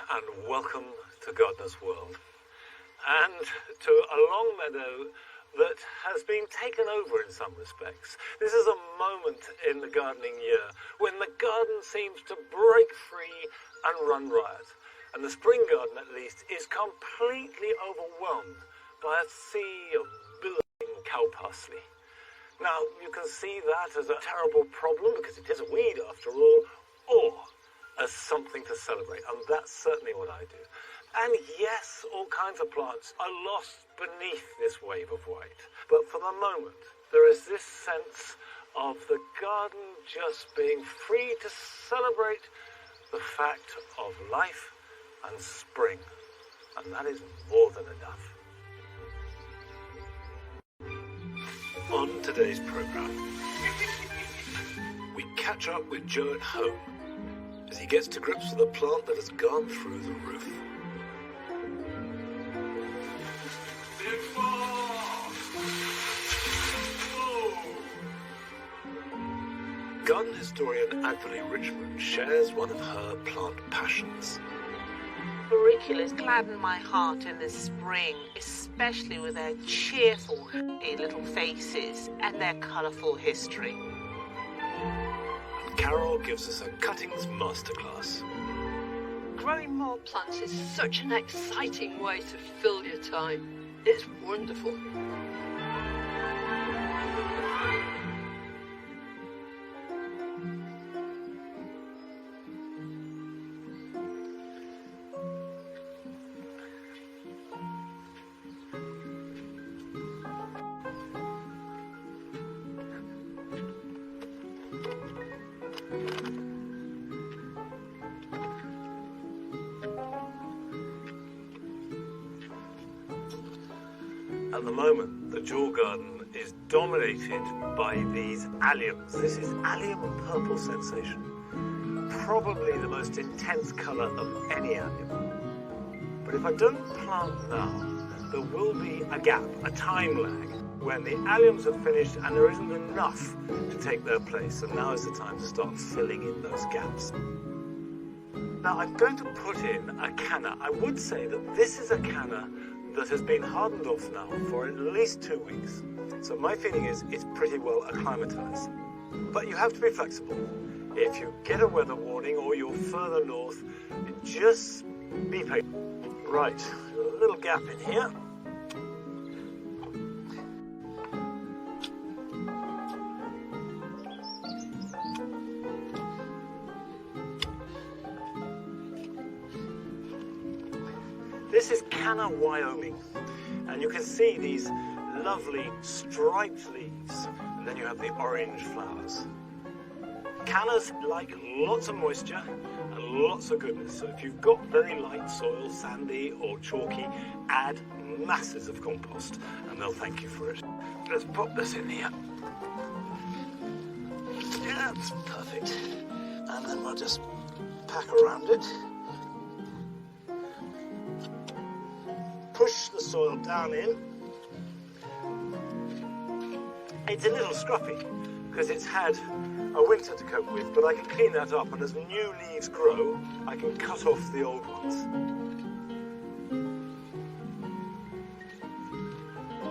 and welcome to Gardener's World, and to a long meadow that has been taken over in some respects. This is a moment in the gardening year when the garden seems to break free and run riot, and the spring garden at least is completely overwhelmed by a sea of billowing cow parsley. Now, you can see that as a terrible problem because it is a weed after all, or as something to celebrate, and that's certainly what I do. And yes, all kinds of plants are lost beneath this wave of white. But for the moment, there is this sense of the garden just being free to celebrate the fact of life and spring. And that is more than enough. On today's programme, we catch up with Joe at home as he gets to grips with a plant that has gone through the roof. Garden historian Anthony Richmond shares one of her plant passions. Auriculas gladden my heart in the spring, especially with their cheerful, happy little faces and their colourful history. Carol gives us a cuttings masterclass. Growing more plants is such an exciting way to fill your time. It's wonderful. At the moment, the Jewel Garden is dominated by these alliums. This is allium purple sensation. Probably the most intense colour of any allium. But if I don't plant now, there will be a gap, a time lag, when the alliums are finished and there isn't enough to take their place. And now is the time to start filling in those gaps. Now, I'm going to put in a canna. I would say that this is a canna that has been hardened off now for at least 2 weeks. So my feeling is it's pretty well acclimatized. But you have to be flexible. If you get a weather warning or you're further north, just be patient. Right, a little gap in here. This is Canna, Wyoming, and you can see these lovely striped leaves, and then you have the orange flowers. Cannas like lots of moisture and lots of goodness, so if you've got very light soil, sandy or chalky, add masses of compost, and they'll thank you for it. Let's pop this in here. Yeah, that's perfect. And then we'll just pack around it. Push the soil down in. It's a little scruffy because it's had a winter to cope with, but I can clean that up, and as new leaves grow, I can cut off the old ones.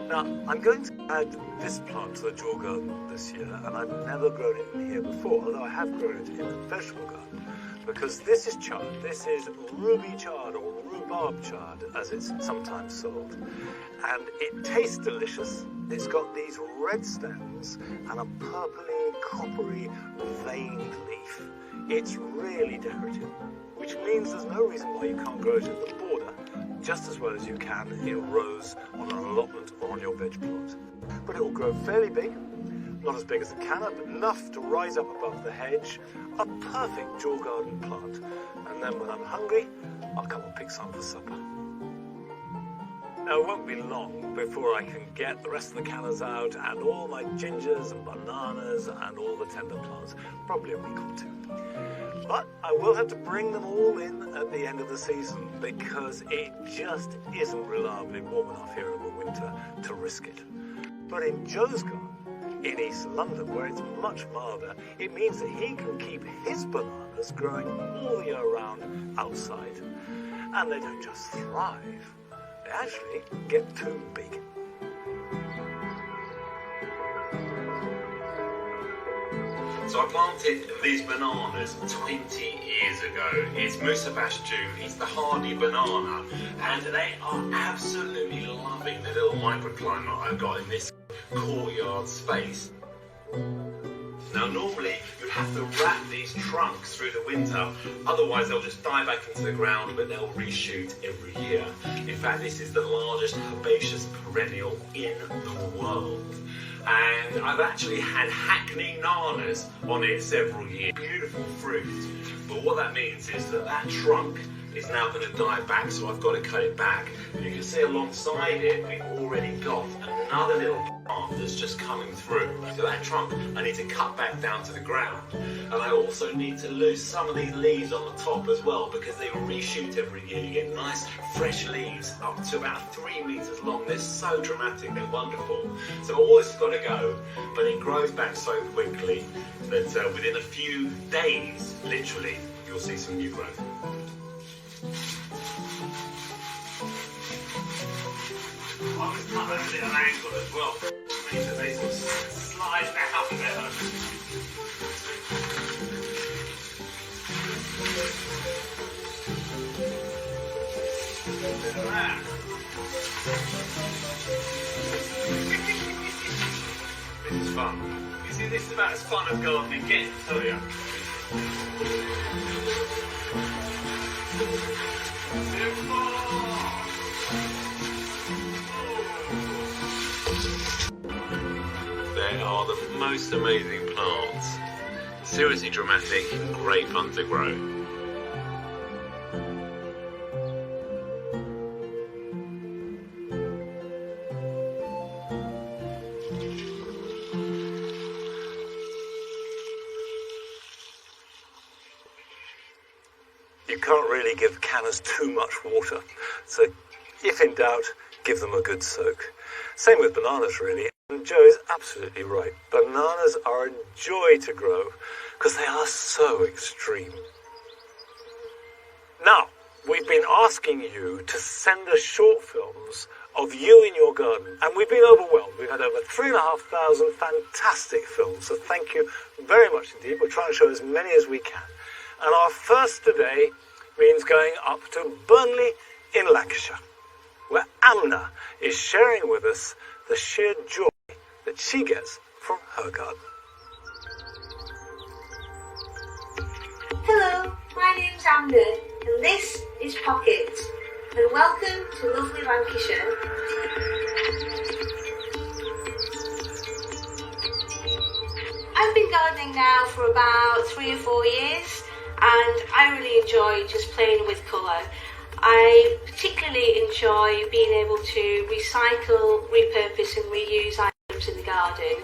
Now, I'm going to add this plant to the Jewel Garden this year, and I've never grown it in here before, although I have grown it in the vegetable garden, because this is chard. This is ruby chard, or rhubarb chard, as it's sometimes sold. And it tastes delicious. It's got these red stems and a purpley, coppery, veined leaf. It's really decorative, which means there's no reason why you can't grow it at the border just as well as you can in rows on an allotment or on your veg plot. But it will grow fairly big, not as big as a canna, but enough to rise up above the hedge. A perfect Jewel Garden plant. And then when I'm hungry, I'll come and pick some for supper. Now, it won't be long before I can get the rest of the cannas out and all my gingers and bananas and all the tender plants, probably a week or two. But I will have to bring them all in at the end of the season because it just isn't reliably warm enough here in the winter to risk it. But in Joe's garden, in East London, where it's much milder, it means that he can keep his bananas growing all year round outside. And they don't just thrive, they actually get too big. So I planted these bananas 20 years ago. It's Musa Basju, it's the hardy banana, and they are absolutely loving the little microclimate I've got in this courtyard space. Now normally you'd have to wrap these trunks through the winter, otherwise they'll just die back into the ground, but they'll reshoot every year. In fact, this is the largest herbaceous perennial in the world. And I've actually had Hackney nanas on it several years. Beautiful fruit, but what that means is that that trunk is now going to die back, so I've got to cut it back. And you can see alongside it, we've already got another little plant that's just coming through. So that trunk I need to cut back down to the ground. And I also need to lose some of these leaves on the top as well, because they reshoot every year. You get nice fresh leaves up to about 3 meters long. They're so dramatic, they're wonderful. So all this has got to go, but it grows back so quickly that within a few days, literally, you'll see some new growth. I was cut at a little angle as well, which means that they sort of slide back up a bit. Look at that. This is fun. You see, this is about as fun as gardening gets, I tell you. They are the most amazing plants. Seriously dramatic, great fun to grow. You can't really give cannas too much water, so if in doubt, give them a good soak. Same with bananas, really. And Joe is absolutely right. Bananas are a joy to grow because they are so extreme. Now, we've been asking you to send us short films of you in your garden, and we've been overwhelmed. We've had over 3,500 fantastic films, so thank you very much indeed. We'll try and show as many as we can. And our first today means going up to Burnley in Lancashire, where Amna is sharing with us the sheer joy that she gets from her garden. Hello, my name's Amna, and this is Pocket, and welcome to lovely Lancashire. I've been gardening now for about 3 or 4 years, and I really enjoy just playing with colour. I particularly enjoy being able to recycle, repurpose and reuse items in the garden.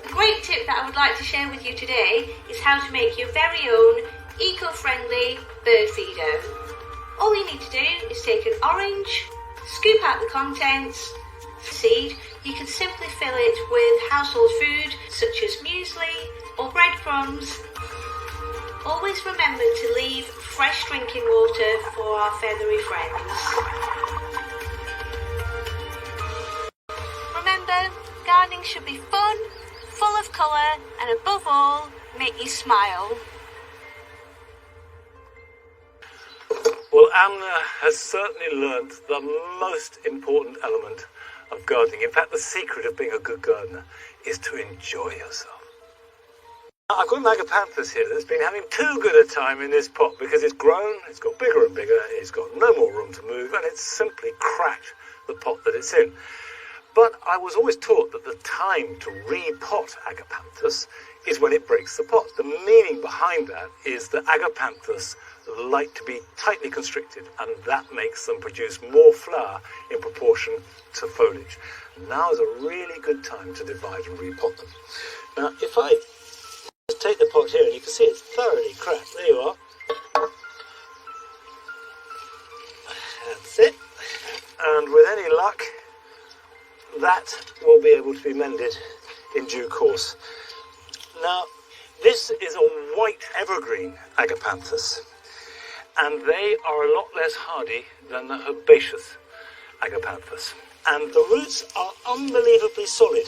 A great tip that I would like to share with you today is how to make your very own eco-friendly bird feeder. All you need to do is take an orange, scoop out the contents, seed. You can simply fill it with household food such as muesli or breadcrumbs. Always remember to leave fresh drinking water for our feathery friends. Remember, gardening should be fun, full of colour, and above all, make you smile. Well, Amna has certainly learnt the most important element of gardening. In fact, the secret of being a good gardener is to enjoy yourself. I've got an agapanthus here that's been having too good a time in this pot because it's grown, it's got bigger and bigger, it's got no more room to move, and it's simply cracked the pot that it's in. But I was always taught that the time to repot agapanthus is when it breaks the pot. The meaning behind that is that agapanthus like to be tightly constricted, and that makes them produce more flower in proportion to foliage. Now is a really good time to divide and repot them. Now, if I just take the pot here, and you can see it's thoroughly cracked. There you are. That's it. And with any luck, that will be able to be mended in due course. Now, this is a white evergreen agapanthus. and they are a lot less hardy than the herbaceous agapanthus. And the roots are unbelievably solid.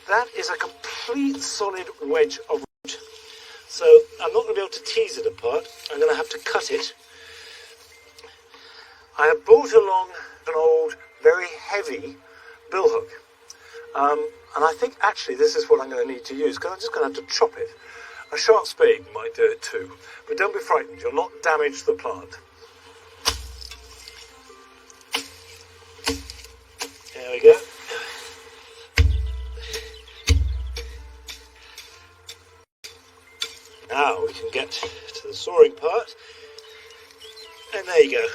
That is a complete solid wedge of root. So I'm not going to be able to tease it apart. I'm going to have to cut it. I have brought along an old, very heavy billhook. And I think actually this is what I'm going to need to use, because I'm just going to have to chop it. A sharp spade might do it too. But don't be frightened, you'll not damage the plant. There we go. Now we can get to the sawing part. And there you go.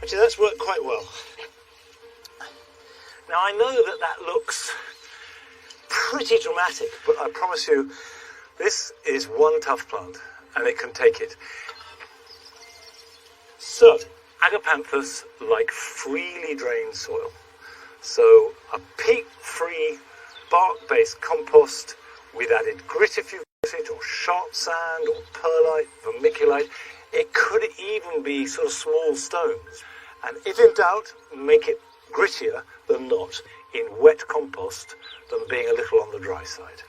Actually, that's worked quite well. Now I know that that looks pretty dramatic, but I promise you, this is one tough plant, and it can take it. So, agapanthus like freely drained soil. So, a peat-free, bark-based compost with added grit if you've got it, or sharp sand, or perlite, vermiculite. It could even be sort of small stones. And if in doubt, make it grittier than not in wet compost than being a little on the dry side.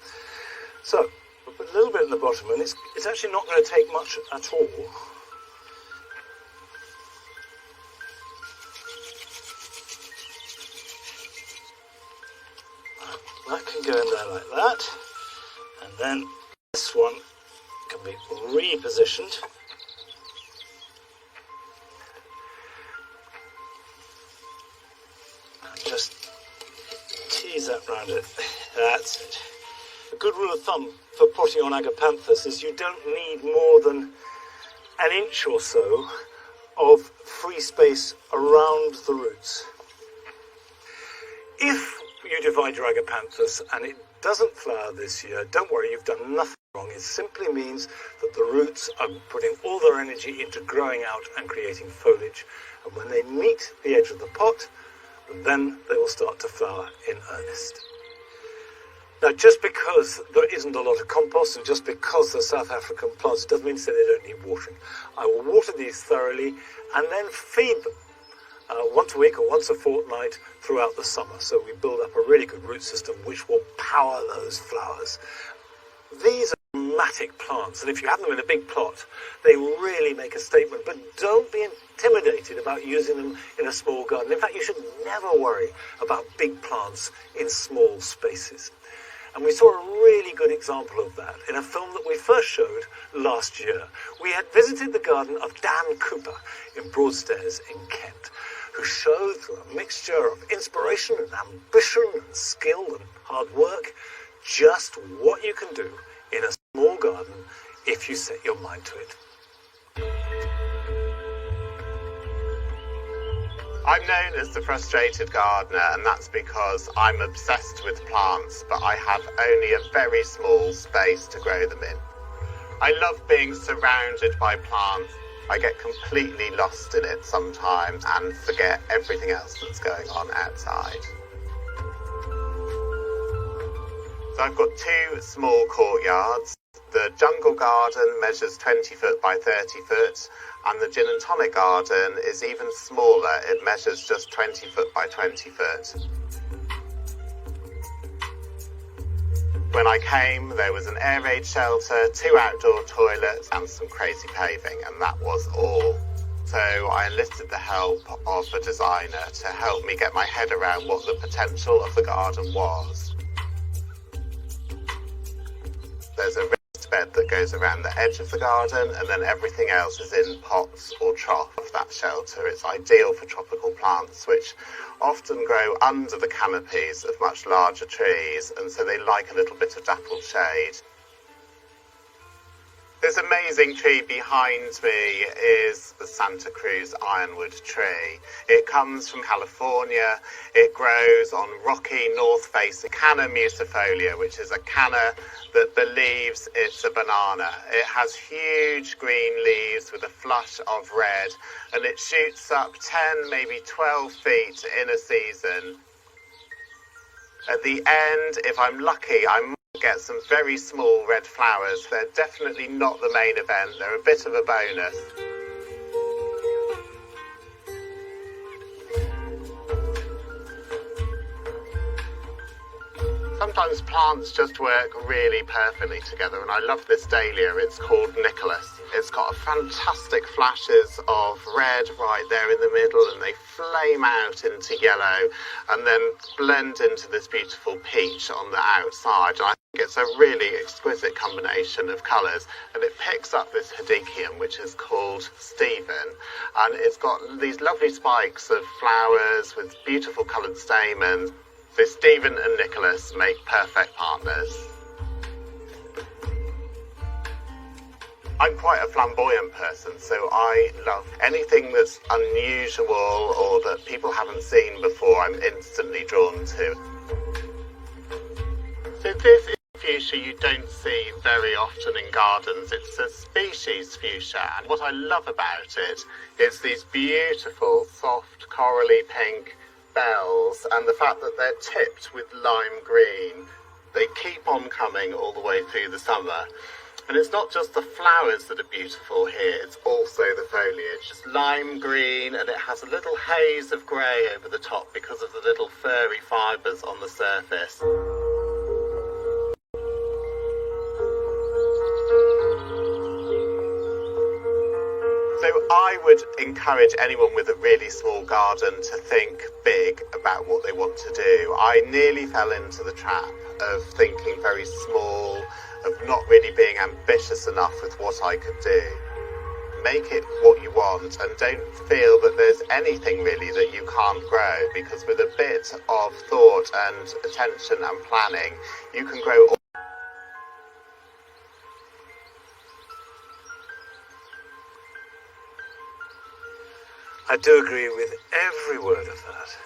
So, we'll put a little bit at the bottom, and it's actually not going to take much at all. That can go in there like that, and then this one can be repositioned. And just tease that round it. That's it. A good rule of thumb for potting on agapanthus is you don't need more than an inch or so of free space around the roots. If you divide your agapanthus and it doesn't flower this year, don't worry, you've done nothing wrong. It simply means that the roots are putting all their energy into growing out and creating foliage, and when they meet the edge of the pot, then they will start to flower in earnest. Now, just because there isn't a lot of compost and just because they're South African plants, it doesn't mean to say they don't need watering. I will water these thoroughly and then feed them once a week or once a fortnight throughout the summer. So we build up a really good root system which will power those flowers. These are dramatic plants, and if you have them in a big plot, they really make a statement. But don't be intimidated about using them in a small garden. In fact, you should never worry about big plants in small spaces. And we saw a really good example of that in a film that we first showed last year. We had visited the garden of Dan Cooper in Broadstairs in Kent, who showed through a mixture of inspiration and ambition and skill and hard work just what you can do in a small garden if you set your mind to it. I'm known as the frustrated gardener, and that's because I'm obsessed with plants, but I have only a very small space to grow them in. I love being surrounded by plants. I get completely lost in it sometimes and forget everything else that's going on outside. So I've got two small courtyards. The jungle garden measures 20 foot by 30 foot, and the gin and tonic garden is even smaller. It measures just 20 foot by 20 foot. When I came, there was an air raid shelter, 2 outdoor toilets, and some crazy paving, and that was all. So I enlisted the help of a designer to help me get my head around what the potential of the garden was. There's a raised bed that goes around the edge of the garden, and then everything else is in pots or trough of that shelter. It's ideal for tropical plants, which often grow under the canopies of much larger trees, and so they like a little bit of dappled shade. This amazing tree behind me is the Santa Cruz ironwood tree. It comes from California. It grows on rocky north-facing Canna musifolia, which is a canna that believes it's a banana. It has huge green leaves with a flush of red, and it shoots up 10, maybe 12 feet in a season. At the end, if I'm lucky, I might get some very small red flowers. They're definitely not the main event. They're a bit of a bonus. Sometimes plants just work really perfectly together, and I love this dahlia. It's called Nicholas. It's got fantastic flashes of red right there in the middle, and they flame out into yellow and then blend into this beautiful peach on the outside. And I think it's a really exquisite combination of colours, and it picks up this hedychium, which is called Stephen, and it's got these lovely spikes of flowers with beautiful coloured stamens. So Stephen and Nicholas make perfect partners. I'm quite a flamboyant person, so I love anything that's unusual or that people haven't seen before. I'm instantly drawn to. So this is a fuchsia you don't see very often in gardens. It's a species fuchsia, and what I love about it is these beautiful, soft, corally pink bells, and the fact that they're tipped with lime green. They keep on coming all the way through the summer. And it's not just the flowers that are beautiful here, it's also the foliage. It's lime green, and it has a little haze of grey over the top because of the little furry fibres on the surface. So I would encourage anyone with a really small garden to think big about what they want to do. I nearly fell into the trap of thinking very small, of not really being ambitious enough with what I could do. Make it what you want, and don't feel that there's anything really that you can't grow, because with a bit of thought and attention and planning, you can grow all. I do agree with every word of that.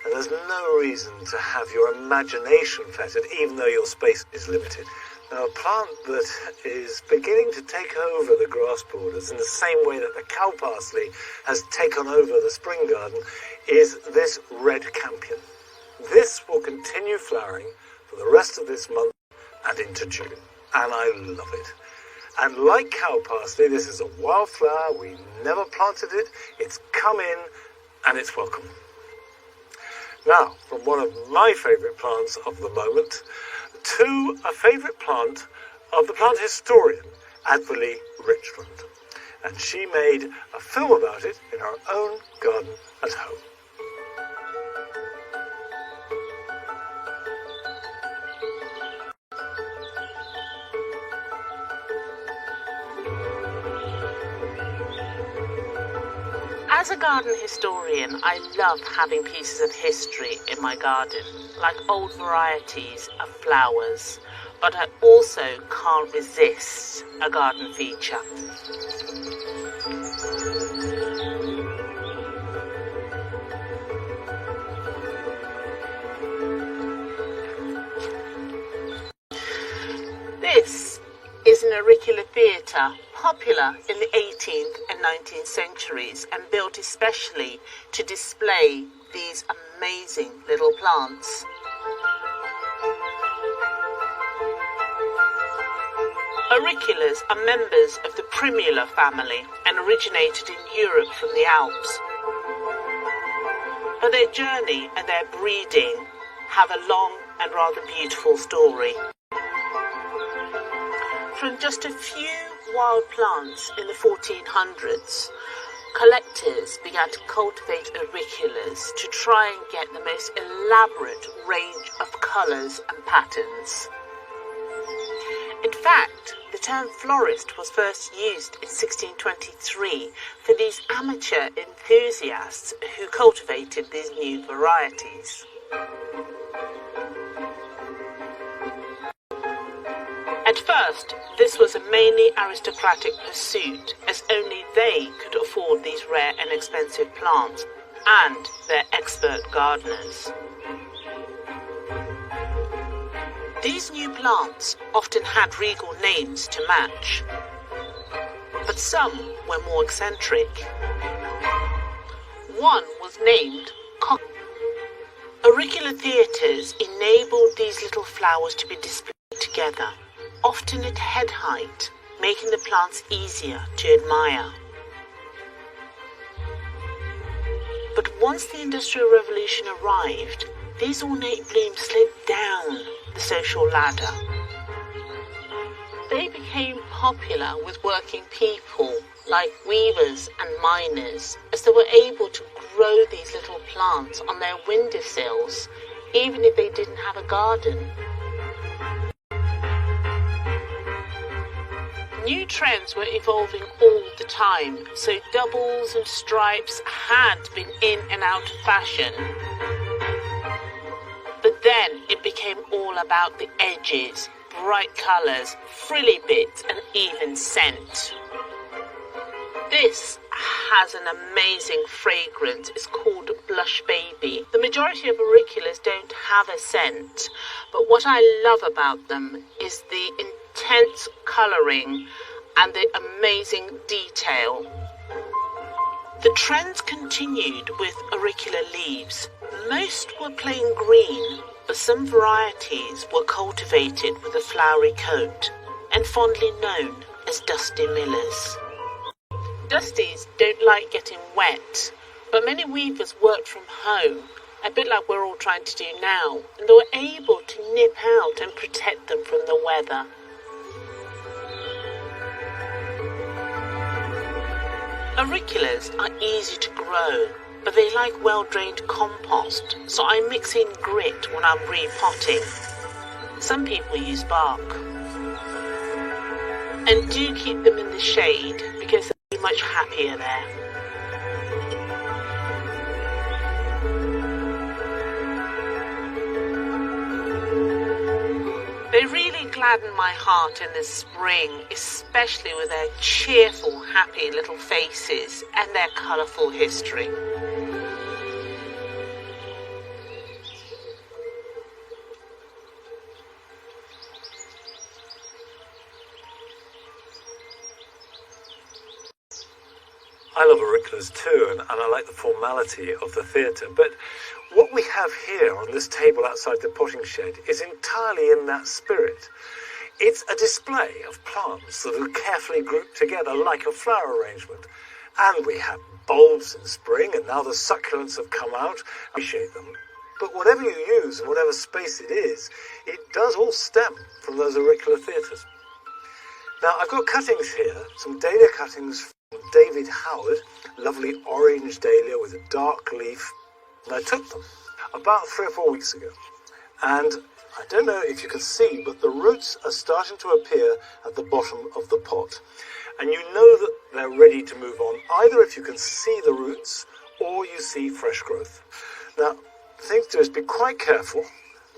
And there's no reason to have your imagination fettered, even though your space is limited. Now, a plant that is beginning to take over the grass borders in the same way that the cow parsley has taken over the spring garden is this red campion. This will continue flowering for the rest of this month and into June, and I love it. And like cow parsley, this is a wildflower. We never planted it. It's come in, and it's welcome. Now, from one of my favourite plants of the moment to a favourite plant of the plant historian, Adverley Richmond. And she made a film about it in her own garden at home. As a garden historian, I love having pieces of history in my garden, like old varieties of flowers, but I also can't resist a garden feature. This is an auricular theatre, popular in the 18th and 19th centuries and built especially to display these amazing little plants. Auriculas are members of the Primula family and originated in Europe from the Alps. But their journey and their breeding have a long and rather beautiful story. From just a few wild plants in the 1400s, collectors began to cultivate auriculas to try and get the most elaborate range of colours and patterns. In fact, the term florist was first used in 1623 for these amateur enthusiasts who cultivated these new varieties. At first, this was a mainly aristocratic pursuit, as only they could afford these rare and expensive plants, and their expert gardeners. These new plants often had regal names to match, but some were more eccentric. One was named Cock. Auricular theatres enabled these little flowers to be displayed together, often at head height, making the plants easier to admire. But once the Industrial Revolution arrived, these ornate blooms slid down the social ladder. They became popular with working people like weavers and miners, as they were able to grow these little plants on their windowsills, even if they didn't have a garden. New trends were evolving all the time, so doubles and stripes had been in and out of fashion. But then it became all about the edges, bright colours, frilly bits and even scent. This has an amazing fragrance. It's called Blush Baby. The majority of auriculas don't have a scent, but what I love about them is the intense colouring and the amazing detail. The trends continued with auricular leaves. Most were plain green, but some varieties were cultivated with a flowery coat and fondly known as Dusty Millers. Dusties don't like getting wet, but many weavers worked from home, a bit like we're all trying to do now, and they were able to nip out and protect them from the weather. Auriculas are easy to grow, but they like well-drained compost, so I mix in grit when I'm repotting. Some people use bark. And do keep them in the shade, because they'll be much happier there. They really gladden my heart in the spring, especially with their cheerful, happy little faces and their colourful history. I love auriculas too, and I like the formality of the theatre, but what we have here on this table outside the potting shed is entirely in that spirit. It's a display of plants that are carefully grouped together like a flower arrangement. And we have bulbs in spring, and now the succulents have come out. I appreciate them. But whatever you use, whatever space it is, it does all stem from those auricular theatres. Now, I've got cuttings here, some dahlia cuttings from David Howard, lovely orange dahlia with a dark leaf. And I took them about 3 or 4 weeks ago. And I don't know if you can see, but the roots are starting to appear at the bottom of the pot. And you know that they're ready to move on, either if you can see the roots or you see fresh growth. Now, the thing to do is be quite careful,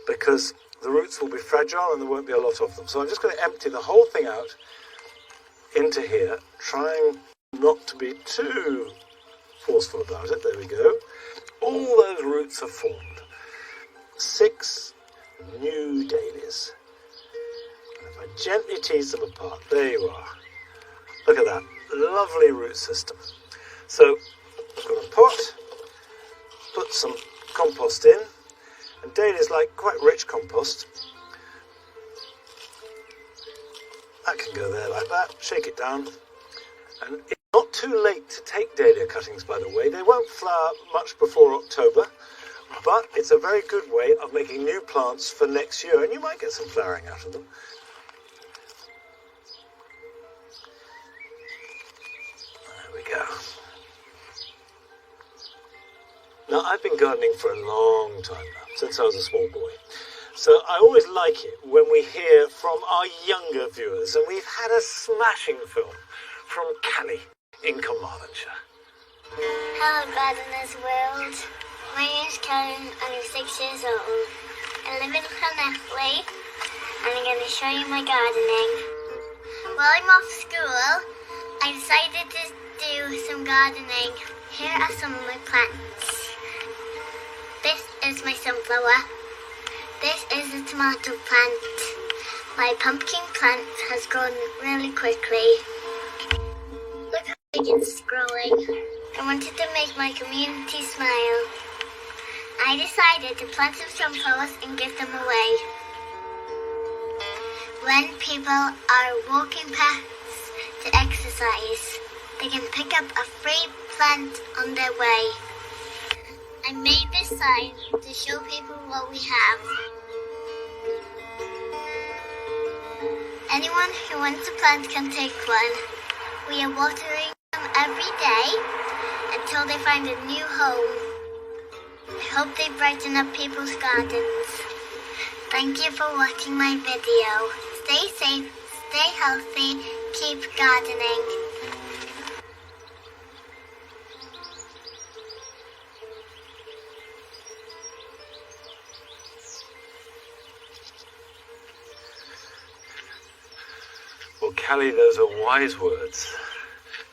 because the roots will be fragile and there won't be a lot of them. So I'm just going to empty the whole thing out into here, trying not to be too forceful about it. There we go. All those roots have formed. 6 new dahlias. And if I gently tease them apart, there you are. Look at that lovely root system. So I've got a pot, put some compost in, and dahlias like quite rich compost. That can go there like that, shake it down. And it's not too late to take dahlia cuttings, by the way. They won't flower much before October, but it's a very good way of making new plants for next year, and you might get some flowering out of them. There we go. Now, I've been gardening for a long time now, since I was a small boy. So I always like it when we hear from our younger viewers, and we've had a smashing film from Callie in Carmarthenshire. Hello, Gardener's World. My name is Karen, and I'm 6 years old. I live in Llanelli, and I'm going to show you my gardening. While I'm off school, I decided to do some gardening. Here are some of my plants. This is my sunflower. This is a tomato plant. My pumpkin plant has grown really quickly. Look how big it's growing. I wanted to make my community smile. I decided to plant some sunflowers and give them away. When people are walking past to exercise, they can pick up a free plant on their way. I made this sign to show people what we have. Anyone who wants a plant can take one. We are watering them every day until they find a new home. I hope they brighten up people's gardens. Thank you for watching my video. Stay safe, stay healthy, keep gardening. Well, Callie, those are wise words.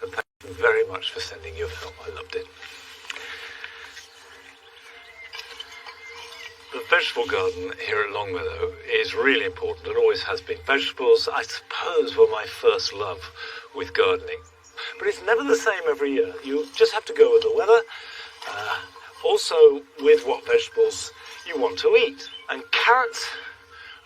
And thank you very much for sending your film. I loved it. The vegetable garden here at Longmeadow is really important and always has been. Vegetables, I suppose, were my first love with gardening. But it's never the same every year. You just have to go with the weather. Also with what vegetables you want to eat. And carrots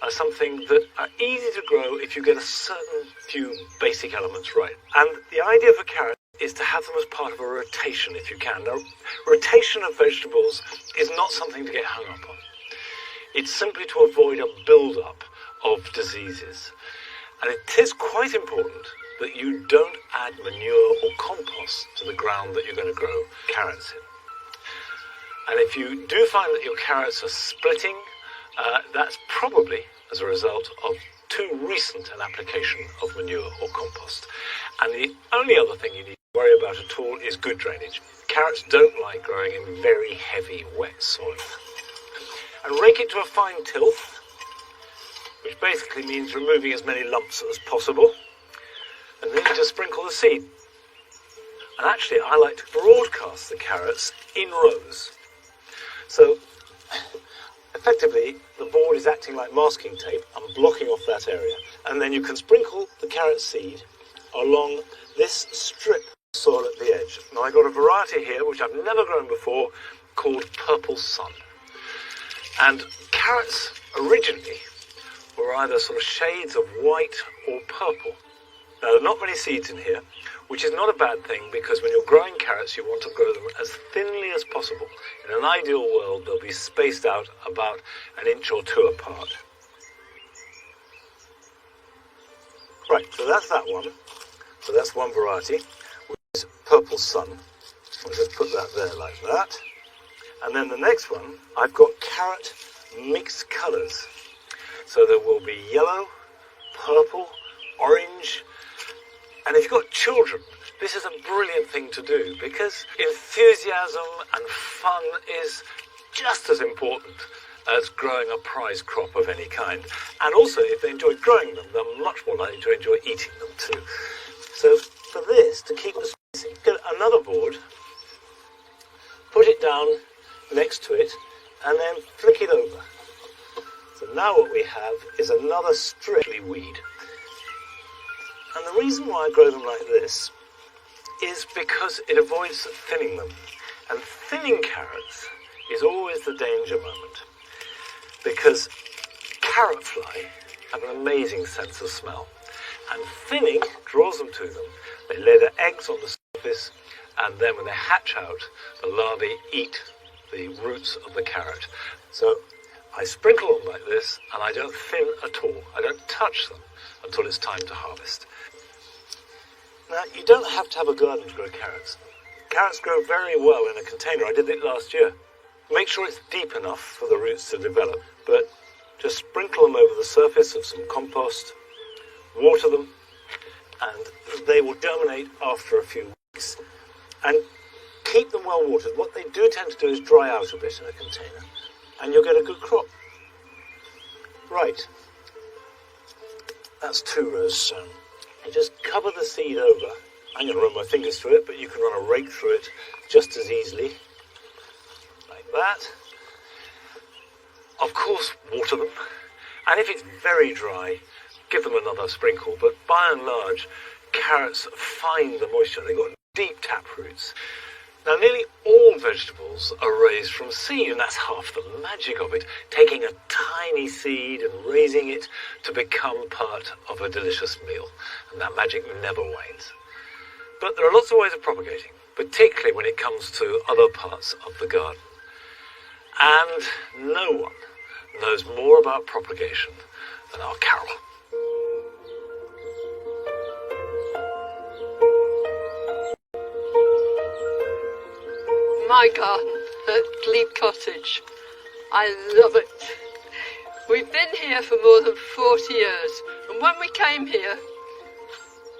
are something that are easy to grow if you get a certain few basic elements right. And the idea for carrots is to have them as part of a rotation if you can. Now, rotation of vegetables is not something to get hung up on. It's simply to avoid a build-up of diseases. And it is quite important that you don't add manure or compost to the ground that you're going to grow carrots in. And if you do find that your carrots are splitting, that's probably as a result of too recent an application of manure or compost. And the only other thing you need to worry about at all is good drainage. Carrots don't like growing in very heavy, wet soil. And rake it to a fine tilth, which basically means removing as many lumps as possible. And then you just sprinkle the seed. And actually, I like to broadcast the carrots in rows. So, effectively, the board is acting like masking tape and blocking off that area. And then you can sprinkle the carrot seed along this strip of soil at the edge. Now, I've got a variety here, which I've never grown before, called Purple Sun. And carrots originally were either sort of shades of white or purple. Now, there are not many seeds in here, which is not a bad thing, because when you're growing carrots, you want to grow them as thinly as possible. In an ideal world, they'll be spaced out about an inch or two apart. Right, so that's that one. So that's one variety, which is Purple Sun. I'll just put that there like that. And then the next one, I've got carrot mixed colours. So there will be yellow, purple, orange. And if you've got children, this is a brilliant thing to do, because enthusiasm and fun is just as important as growing a prize crop of any kind. And also, if they enjoy growing them, they're much more likely to enjoy eating them too. So for this, to keep the spacing, get another board, put it down next to it, and then flick it over. So now what we have is another strictly weed. And the reason why I grow them like this is because it avoids thinning them. And thinning carrots is always the danger moment, because carrot fly have an amazing sense of smell. And thinning draws them to them. They lay their eggs on the surface, and then when they hatch out, the larvae eat the roots of the carrot. So I sprinkle them like this, and I don't thin at all. I don't touch them until it's time to harvest. Now, you don't have to have a garden to grow carrots. Carrots grow very well in a container. I did it last year. Make sure it's deep enough for the roots to develop, but just sprinkle them over the surface of some compost, water them, and they will germinate after a few weeks. And keep them well watered. What they do tend to do is dry out a bit in a container, and you'll get a good crop. Right. That's 2 rows sown. You just cover the seed over. I'm going to run my fingers through it, but you can run a rake through it just as easily. Like that. Of course, water them. And if it's very dry, give them another sprinkle. But by and large, carrots find the moisture. They've got deep tap roots. Now, nearly all vegetables are raised from seed, and that's half the magic of it, taking a tiny seed and raising it to become part of a delicious meal. And that magic never wanes. But there are lots of ways of propagating, particularly when it comes to other parts of the garden. And no one knows more about propagation than our Carol. My garden at Glebe Cottage. I love it. We've been here for more than 40 years, and when we came here,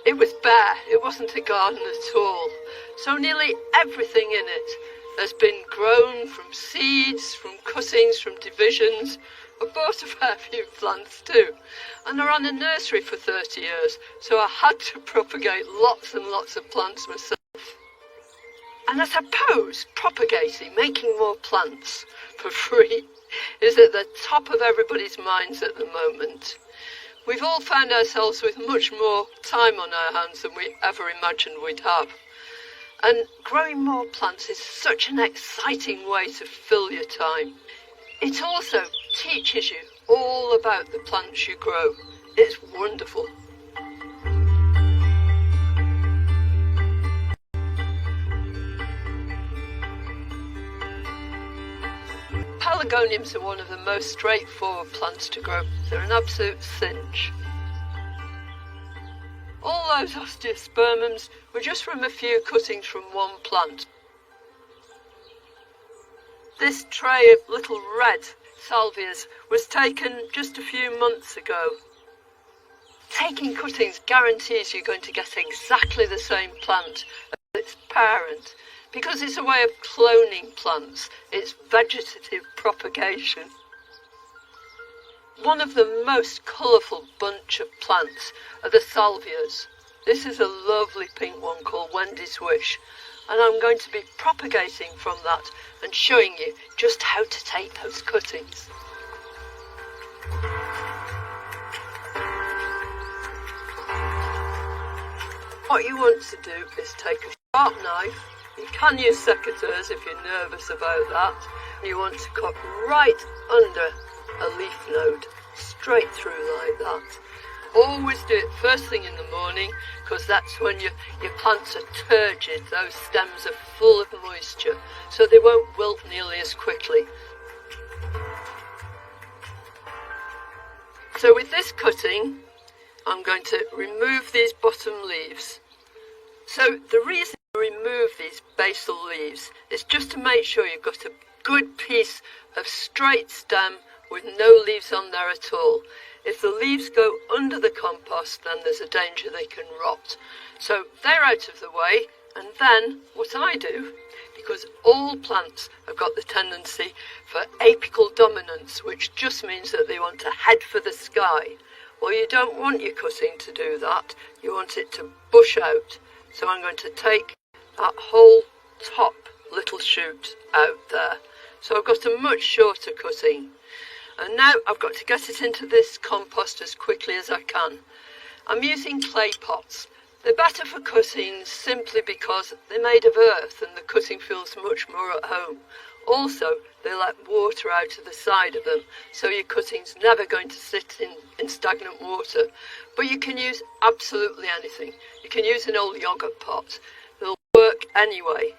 it was bare. It wasn't a garden at all. So nearly everything in it has been grown from seeds, from cuttings, from divisions. I bought a fair few plants too, and I ran a nursery for 30 years, so I had to propagate lots and lots of plants myself. And I suppose propagating, making more plants for free, is at the top of everybody's minds at the moment. We've all found ourselves with much more time on our hands than we ever imagined we'd have. And growing more plants is such an exciting way to fill your time. It also teaches you all about the plants you grow. It's wonderful. Pelargoniums are one of the most straightforward plants to grow. They're an absolute cinch. All those osteospermums were just from a few cuttings from one plant. This tray of little red salvias was taken just a few months ago. Taking cuttings guarantees you're going to get exactly the same plant as its parent, because it's a way of cloning plants. It's vegetative propagation. One of the most colourful bunch of plants are the salvias. This is a lovely pink one called Wendy's Wish, and I'm going to be propagating from that and showing you just how to take those cuttings. What you want to do is take a sharp knife. You can use secateurs if you're nervous about that. You want to cut right under a leaf node, straight through like that. Always do it first thing in the morning, because that's when your plants are turgid. Those stems are full of moisture, so they won't wilt nearly as quickly. So with this cutting, I'm going to remove these bottom leaves. So the reason I remove these basal leaves is just to make sure you've got a good piece of straight stem with no leaves on there at all. If the leaves go under the compost, then there's a danger they can rot. So they're out of the way, and then what I do, because all plants have got the tendency for apical dominance, which just means that they want to head for the sky. Well, you don't want your cutting to do that. You want it to bush out. So I'm going to take that whole top little shoot out there. So I've got a much shorter cutting. And now I've got to get it into this compost as quickly as I can. I'm using clay pots. They're better for cuttings simply because they're made of earth and the cutting feels much more at home. Also, they let water out of the side of them, so your cutting's never going to sit in stagnant water. But you can use absolutely anything. You can use an old yogurt pot. They'll work anyway.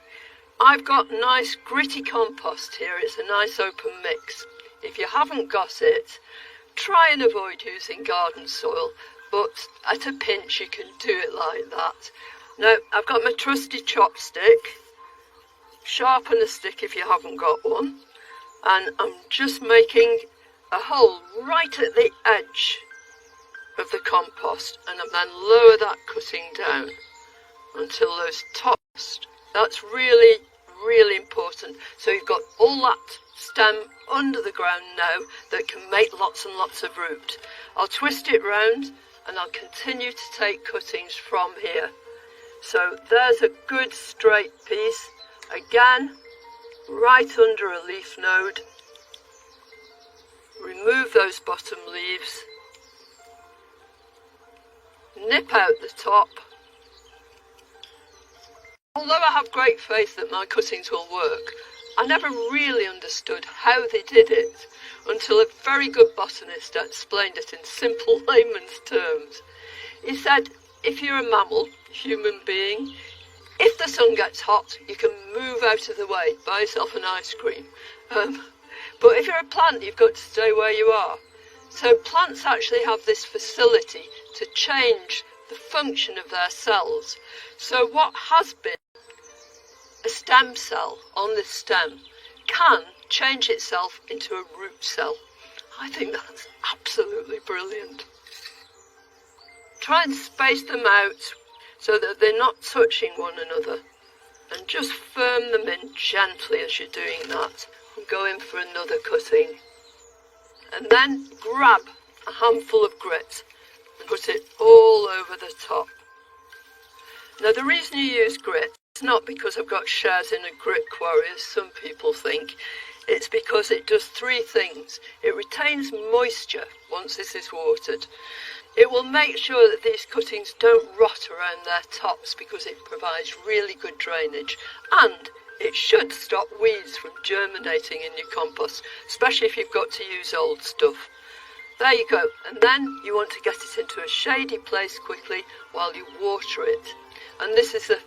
I've got nice gritty compost here. It's a nice open mix. If you haven't got it, try and avoid using garden soil, but at a pinch you can do it like that. Now, I've got my trusty chopstick. Sharpen a stick if you haven't got one. And I'm just making a hole right at the edge of the compost, and then lower that cutting down until those tops. That's really, really important. So you've got all that stem under the ground now that can make lots and lots of root. I'll twist it round and I'll continue to take cuttings from here. So there's a good straight piece. Again, right under a leaf node. Remove those bottom leaves. Nip out the top. Although I have great faith that my cuttings will work, I never really understood how they did it until a very good botanist explained it in simple layman's terms. He said, if you're a mammal, human being, if the sun gets hot, you can move out of the way, buy yourself an ice cream. But if you're a plant, you've got to stay where you are. So plants actually have this facility to change the function of their cells. So what has been a stem cell on this stem can change itself into a root cell. I think that's absolutely brilliant. Try and space them out so that they're not touching one another, and just firm them in gently as you're doing that. And go in for another cutting. And then grab a handful of grit and put it all over the top. Now the reason you use grit is not because I've got shares in a grit quarry as some people think. It's because it does three things. It retains moisture once this is watered. It will make sure that these cuttings don't rot around their tops because it provides really good drainage, and it should stop weeds from germinating in your compost, especially if you've got to use old stuff. There you go, and then you want to get it into a shady place quickly while you water it. And this is the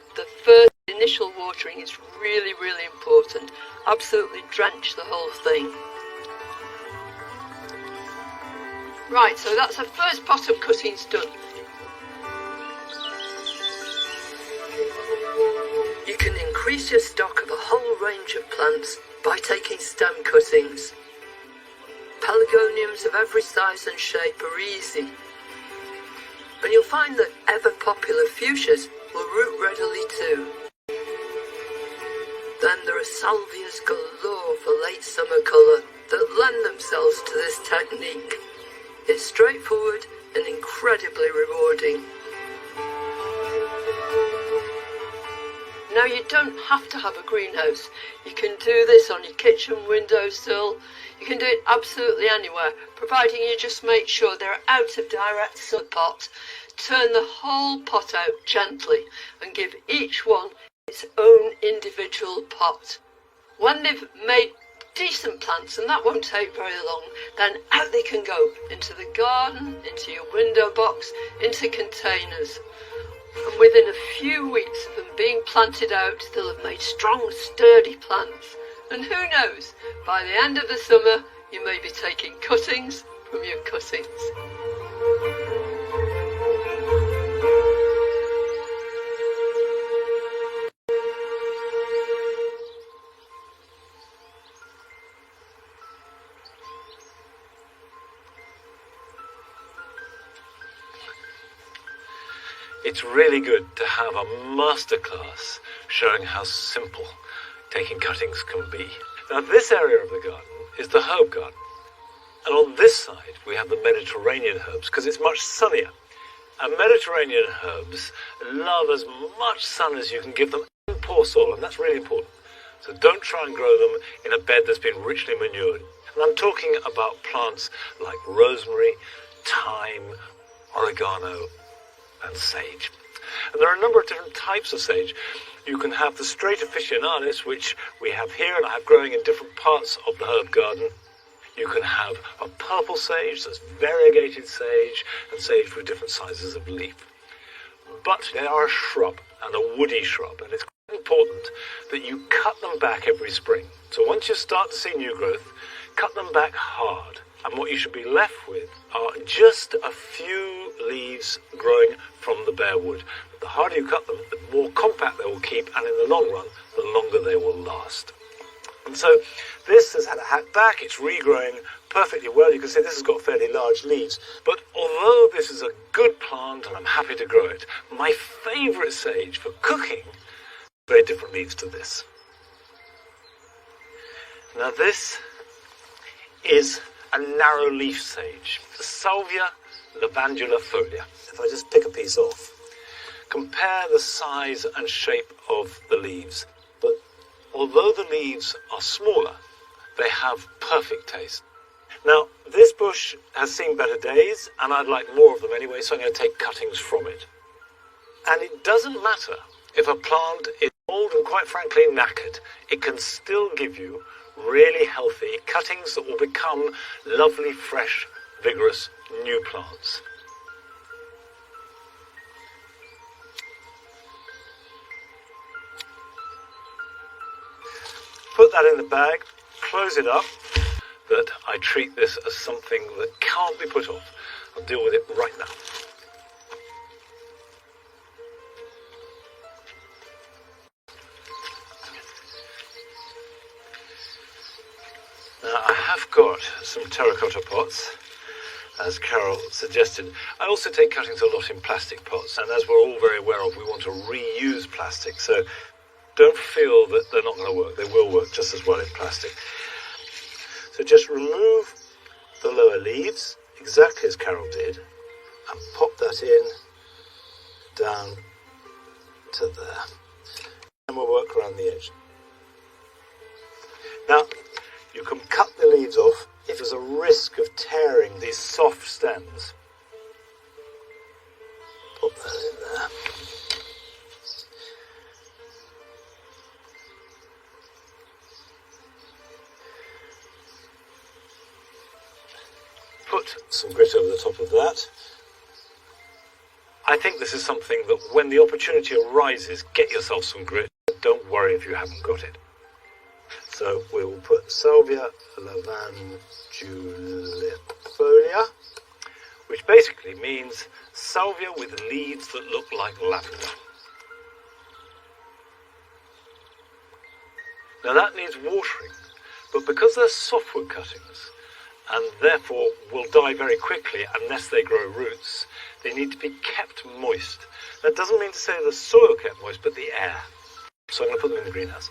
first initial watering is really, really important. Absolutely drench the whole thing. Right, so that's the first pot of cuttings done. You can increase your stock of a whole range of plants by taking stem cuttings. Pelargoniums of every size and shape are easy. And you'll find that ever-popular fuchsias will root readily too. Then there are salvias galore for late summer colour that lend themselves to this technique. It's straightforward and incredibly rewarding. Now you don't have to have a greenhouse. You can do this on your kitchen windowsill. You can do it absolutely anywhere, providing you just make sure they're out of direct sun pot. Turn the whole pot out gently and give each one its own individual pot. When they've made decent plants, and that won't take very long, then out they can go into the garden, into your window box, into containers. And within a few weeks of them being planted out, they'll have made strong, sturdy plants. And who knows, by the end of the summer, you may be taking cuttings from your cuttings. It's really good to have a masterclass showing how simple taking cuttings can be. Now this area of the garden is the herb garden. And on this side we have the Mediterranean herbs because it's much sunnier. And Mediterranean herbs love as much sun as you can give them and poor soil, and that's really important. So don't try and grow them in a bed that's been richly manured. And I'm talking about plants like rosemary, thyme, oregano, and sage. And there are a number of different types of sage. You can have the straight officinalis, which we have here and I have growing in different parts of the herb garden. You can have a purple sage, that's variegated sage, and sage with different sizes of leaf. But they are a shrub, and a woody shrub, and it's quite important that you cut them back every spring. So once you start to see new growth, cut them back hard. And what you should be left with are just a few leaves growing from the bare wood. The harder you cut them, the more compact they will keep, and in the long run, the longer they will last. And so this has had a hack back, it's regrowing perfectly well. You can see this has got fairly large leaves. But although this is a good plant and I'm happy to grow it, my favourite sage for cooking has very different leaves to this. Now this is a narrow leaf sage, the Salvia levandulifolia. If I just pick a piece off, compare the size and shape of the leaves. But although the leaves are smaller, they have perfect taste. Now, this bush has seen better days, and I'd like more of them anyway, so I'm going to take cuttings from it. And it doesn't matter if a plant is old and quite frankly knackered, it can still give you really healthy cuttings that will become lovely, fresh, vigorous new plants. Put that in the bag, close it up, that I treat this as something that can't be put off. I'll deal with it right now. Now, I have got some terracotta pots, as Carol suggested. I also take cuttings a lot in plastic pots, and as we're all very aware of, we want to reuse plastic, so don't feel that they're not going to work. They will work just as well in plastic. So just remove the lower leaves, exactly as Carol did, and pop that in down to there. And we'll work around the edge. Now, you can cut the leaves off if there's a risk of tearing these soft stems. Pop that in there. Put some grit over the top of that. I think this is something that when the opportunity arises, get yourself some grit. Don't worry if you haven't got it. So we will put Salvia lavandulifolia, which basically means salvia with leaves that look like lavender. Now that needs watering, but because they're softwood cuttings, and therefore will die very quickly unless they grow roots, they need to be kept moist. That doesn't mean to say the soil kept moist, but the air. So I'm going to put them in the greenhouse.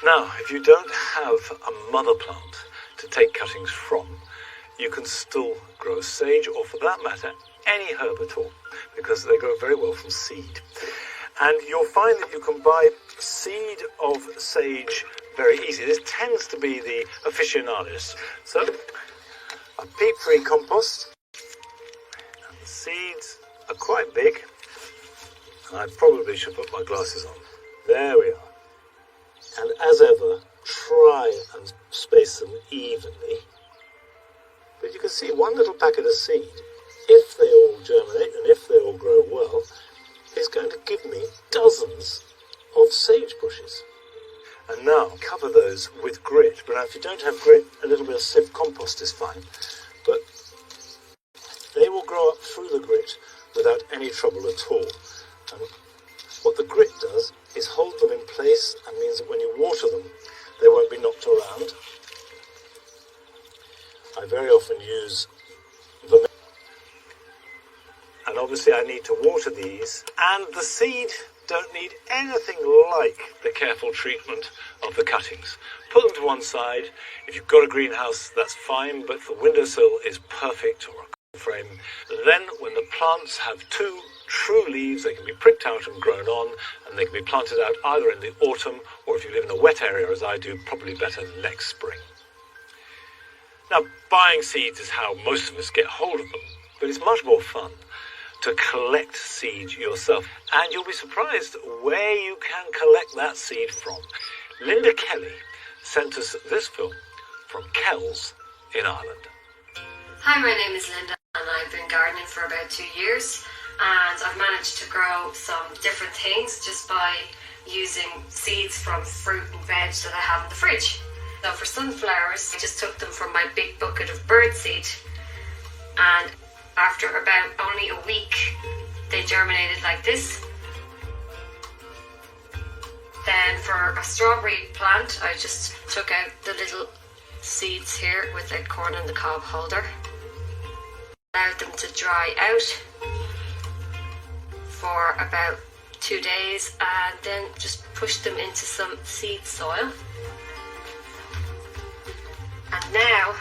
Now, if you don't have a mother plant to take cuttings from, you can still grow sage, or for that matter, any herb at all, because they grow very well from seed. And you'll find that you can buy seed of sage very easy. This tends to be the aficionados. So, a peat-free compost, and the seeds are quite big, and I probably should put my glasses on. There we are. And as ever, try and space them evenly. But you can see one little packet of seed, if they all germinate and if they all grow well, is going to give me dozens of sage bushes. And now cover those with grit. But now if you don't have grit, a little bit of sieve compost is fine. But they will grow up through the grit without any trouble at all. And what the grit does is hold them in place and means that when you water them, they won't be knocked around. I very often use vermilion. And obviously I need to water these, and the seed don't need anything like the careful treatment of the cuttings. Put them to one side. If you've got a greenhouse, that's fine, but the windowsill is perfect, or a frame. Then when the plants have two true leaves, they can be pricked out and grown on, and they can be planted out either in the autumn, or if you live in a wet area as I do, probably better next spring. Now, buying seeds is how most of us get hold of them, but it's much more fun to collect seed yourself. And you'll be surprised where you can collect that seed from. Linda Kelly sent us this film from Kells in Ireland. Hi, my name is Linda and I've been gardening for about 2 years, and I've managed to grow some different things just by using seeds from fruit and veg that I have in the fridge. So for sunflowers, I just took them from my big bucket of birdseed, and after about only a week, they germinated like this. Then for a strawberry plant, I just took out the little seeds here with a corn on the cob holder. Allowed them to dry out for about 2 days, and then just pushed them into some seed soil. And now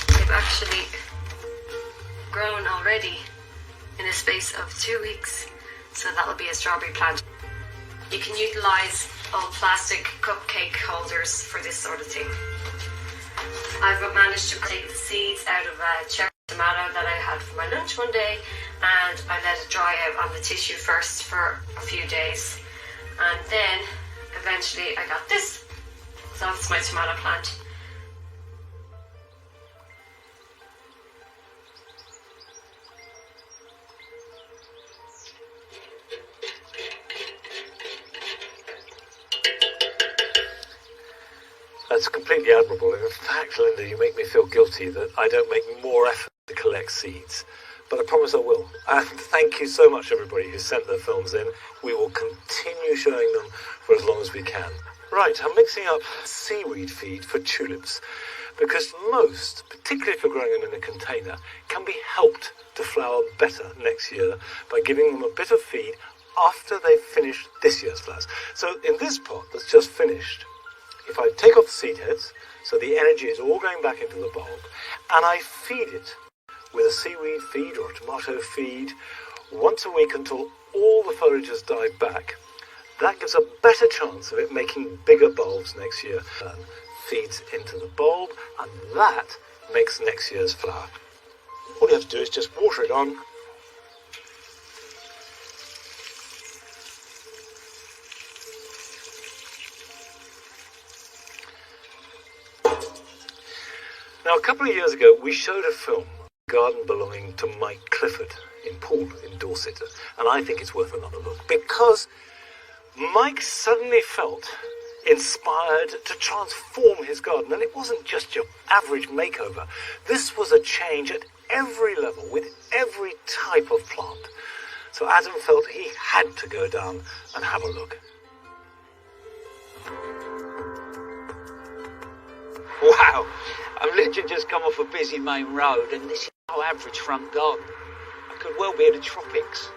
they've actually grown already in a space of 2 weeks, so that will be a strawberry plant. You can utilise old plastic cupcake holders for this sort of thing. I've managed to take the seeds out of a cherry tomato that I had for my lunch one day, and I let it dry out on the tissue first for a few days, and then eventually I got this. So that's my tomato plant. That's completely admirable. In fact, Linda, you make me feel guilty that I don't make more effort to collect seeds. But I promise I will. And thank you so much, everybody who sent their films in. We will continue showing them for as long as we can. Right, I'm mixing up seaweed feed for tulips because most, particularly if you're growing them in a container, can be helped to flower better next year by giving them a bit of feed after they've finished this year's flowers. So in this pot that's just finished, if I take off the seed heads, so the energy is all going back into the bulb, and I feed it with a seaweed feed or a tomato feed once a week until all the foliage has died back, that gives a better chance of it making bigger bulbs next year. Feeds into the bulb, and that makes next year's flower. All you have to do is just water it on. Now, a couple of years ago, we showed a film, Garden belonging to Mike Clifford in Poole in Dorset, and I think it's worth another look because Mike suddenly felt inspired to transform his garden, and it wasn't just your average makeover. This was a change at every level with every type of plant. So Adam felt he had to go down and have a look. Wow, I've literally just come off a busy main road, and this is no average front garden. I could well be in the tropics.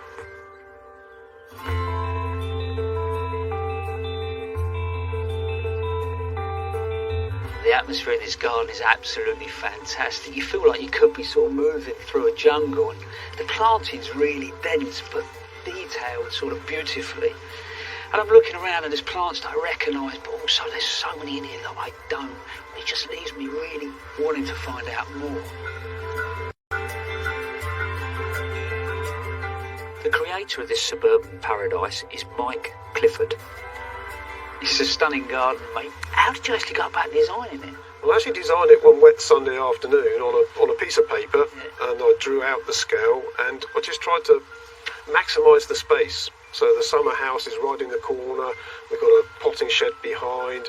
The atmosphere in this garden is absolutely fantastic. You feel like you could be sort of moving through a jungle, and the planting's really dense but detailed sort of beautifully. And I'm looking around and there's plants that I recognise, but also there's so many in here that I don't. It just leaves me really wanting to find out more. The creator of this suburban paradise is Mike Clifford. It's a stunning garden, mate. How did you actually go about designing it? Well, I actually designed it one wet Sunday afternoon on a piece of paper, and I drew out the scale, and I just tried to maximise the space. So the summer house is right in the corner, we've got a potting shed behind,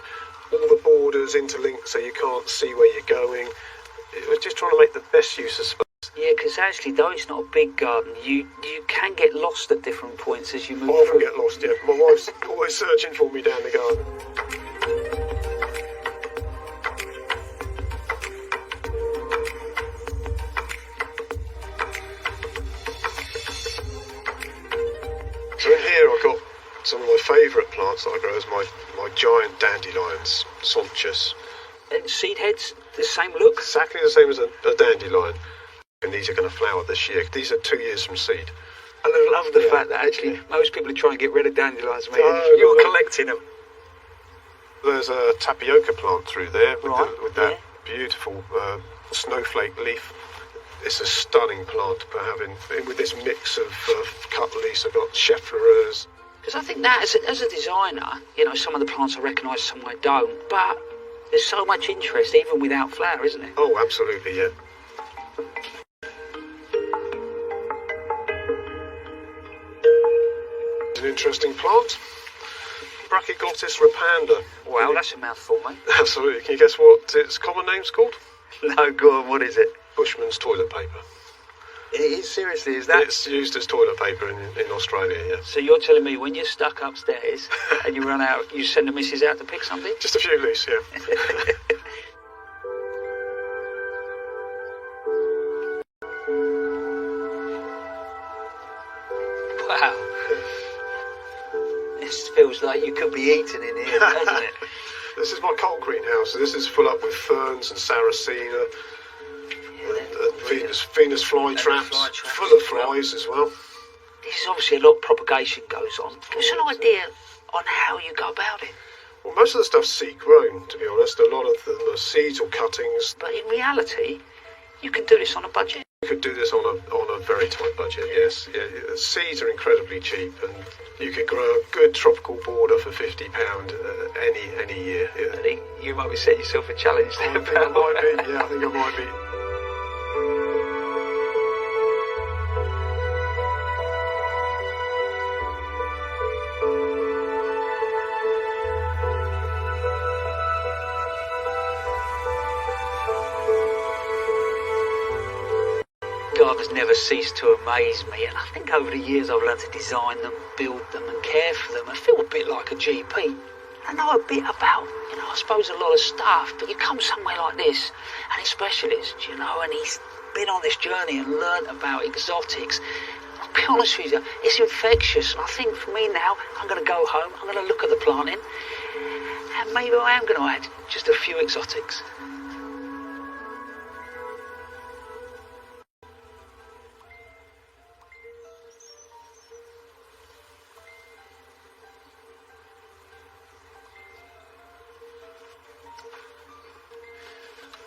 all the borders interlinked so you can't see where you're going. It was just trying to make the best use of space. Yeah, because actually, though it's not a big garden, you can get lost at different points as you move I often through. get lost, yeah. My wife's always searching for me down the garden. So in here I've got some of my favourite plants that I grow as my giant dandelions, Sonchus. And seed heads, the same look? Exactly the same as a dandelion. And these are going to flower this year. These are 2 years from seed. And I love the fact that actually most people are trying to get rid of dandelions, mate. You're collecting them. There's a tapioca plant through there with that yeah. beautiful snowflake leaf. It's a stunning plant for having, with this mix of cut leaves. I've got Schefflerers. Because I think that as a designer, you know, some of the plants I recognise, some I don't, but there's so much interest even without flower, isn't it? Oh, absolutely, yeah. An interesting plant. Brachyglottis rapanda. Wow, that's a mouthful, mate. Absolutely. Can you guess what its common name's called? No, go on, what is it? Bushman's toilet paper. It is, seriously, is that? It's used as toilet paper in Australia, yeah. So you're telling me when you're stuck upstairs and you run out, you send the missus out to pick something? Just a few leaves, yeah. Wow. This feels like you could be eating in here, doesn't it? This is my cold greenhouse. So this is full up with ferns and sarracenia, and Venus flytraps, full of flies as well. This is obviously a lot of propagation goes on. Give us an idea on how you go about it. Well, most of the stuff's seed grown, to be honest. A lot of them are seeds or cuttings. But in reality, you can do this on a budget. You could do this on a very tight budget, yes. Yeah, seeds are incredibly cheap, and you could grow a good tropical border for £50 any year. Yeah. I think you might be setting yourself a challenge there. I think I might be, yeah, I think I might be. has never ceased to amaze me, and I think over the years I've learned to design them, build them and care for them. I feel a bit like a GP. I know a bit about, I suppose a lot of stuff, but you come somewhere like this, and he's a specialist, and he's been on this journey and learnt about exotics. I'll be honest with you, it's infectious, and I think for me now, I'm going to go home, I'm going to look at the planting, and maybe I am going to add just a few exotics.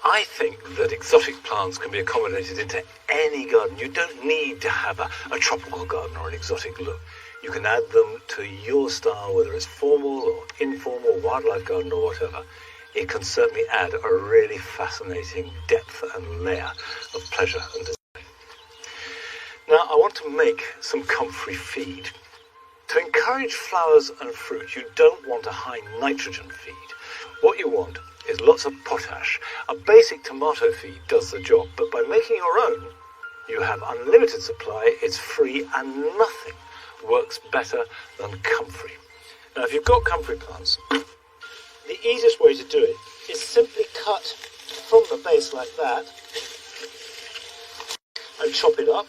I think that exotic plants can be accommodated into any garden. You don't need to have a tropical garden or an exotic look. You can add them to your style, whether it's formal or informal, wildlife garden or whatever. It can certainly add a really fascinating depth and layer of pleasure and design. Now, I want to make some comfrey feed. To encourage flowers and fruit, you don't want a high nitrogen feed. What you want is lots of potash. A basic tomato feed does the job, but by making your own, you have unlimited supply, it's free, and nothing works better than comfrey. Now, if you've got comfrey plants, the easiest way to do it is simply cut from the base like that and chop it up,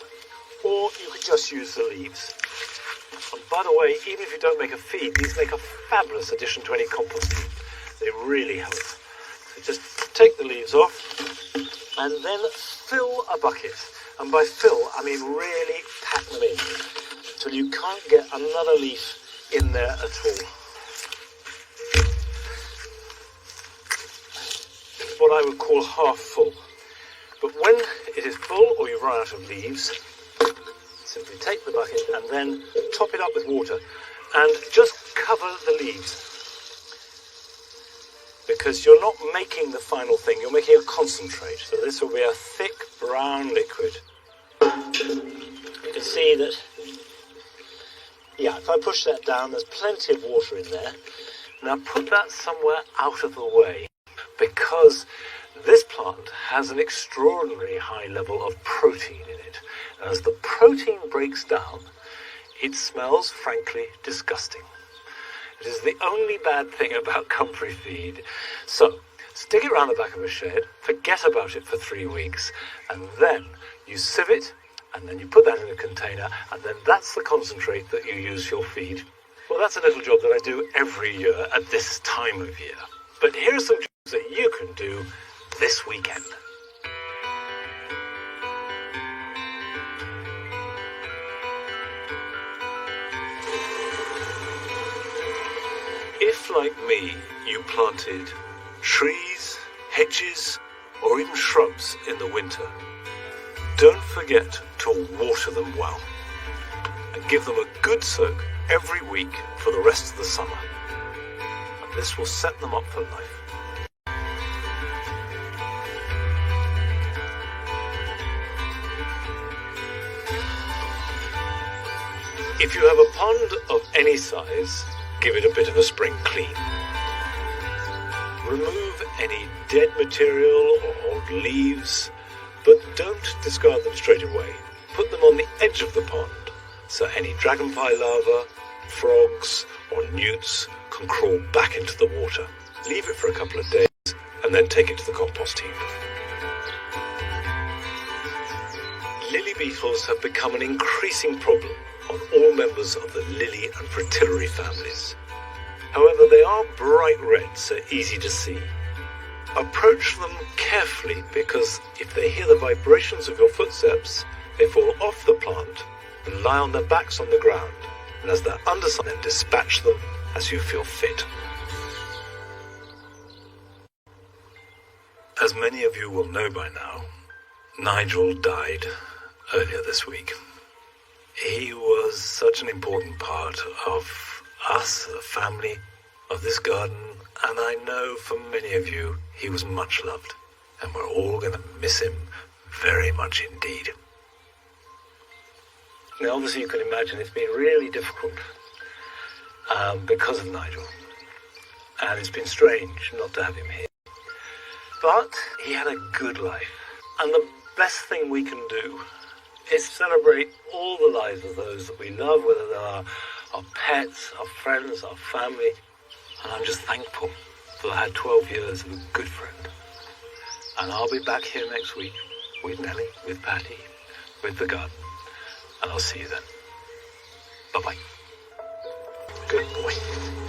or you could just use the leaves. And by the way, even if you don't make a feed, these make a fabulous addition to any compost heap. They really help. So just take the leaves off and then fill a bucket. And by fill, I mean really pack them in till you can't get another leaf in there at all. It's what I would call half full. But when it is full or you've run out of leaves, simply take the bucket and then top it up with water and just cover the leaves. Because you're not making the final thing, you're making a concentrate. So this will be a thick brown liquid. You can see that, if I push that down, there's plenty of water in there. Now put that somewhere out of the way, because this plant has an extraordinarily high level of protein in it. And as the protein breaks down, it smells, frankly, disgusting. It is the only bad thing about comfrey feed. So, stick it around the back of a shed, forget about it for 3 weeks, and then you sieve it, and then you put that in a container, and then that's the concentrate that you use for your feed. Well, that's a little job that I do every year at this time of year. But here are some jobs that you can do this weekend. If, like me, you planted trees, hedges, or even shrubs in the winter, don't forget to water them well and give them a good soak every week for the rest of the summer. And this will set them up for life. If you have a pond of any size, give it a bit of a spring clean. Remove any dead material or old leaves, but don't discard them straight away. Put them on the edge of the pond, so any dragonfly larvae, frogs or newts can crawl back into the water. Leave it for a couple of days and then take it to the compost heap. Lily beetles have become an increasing problem on all members of the lily and fritillary families. However, they are bright red, so easy to see. Approach them carefully, because if they hear the vibrations of your footsteps, they fall off the plant and lie on their backs on the ground, and as they're underside, then dispatch them as you feel fit. As many of you will know by now, Nigel died earlier this week. He was such an important part of us, the family, of this garden, and I know for many of you he was much loved, and we're all going to miss him very much indeed. Now, obviously you can imagine it's been really difficult because of Nigel, and it's been strange not to have him here. But he had a good life, and the best thing we can do It's to celebrate all the lives of those that we love, whether they are our pets, our friends, our family. And I'm just thankful that I had 12 years of a good friend. And I'll be back here next week with Nellie, with Patty, with the garden. And I'll see you then. Bye-bye. Good boy.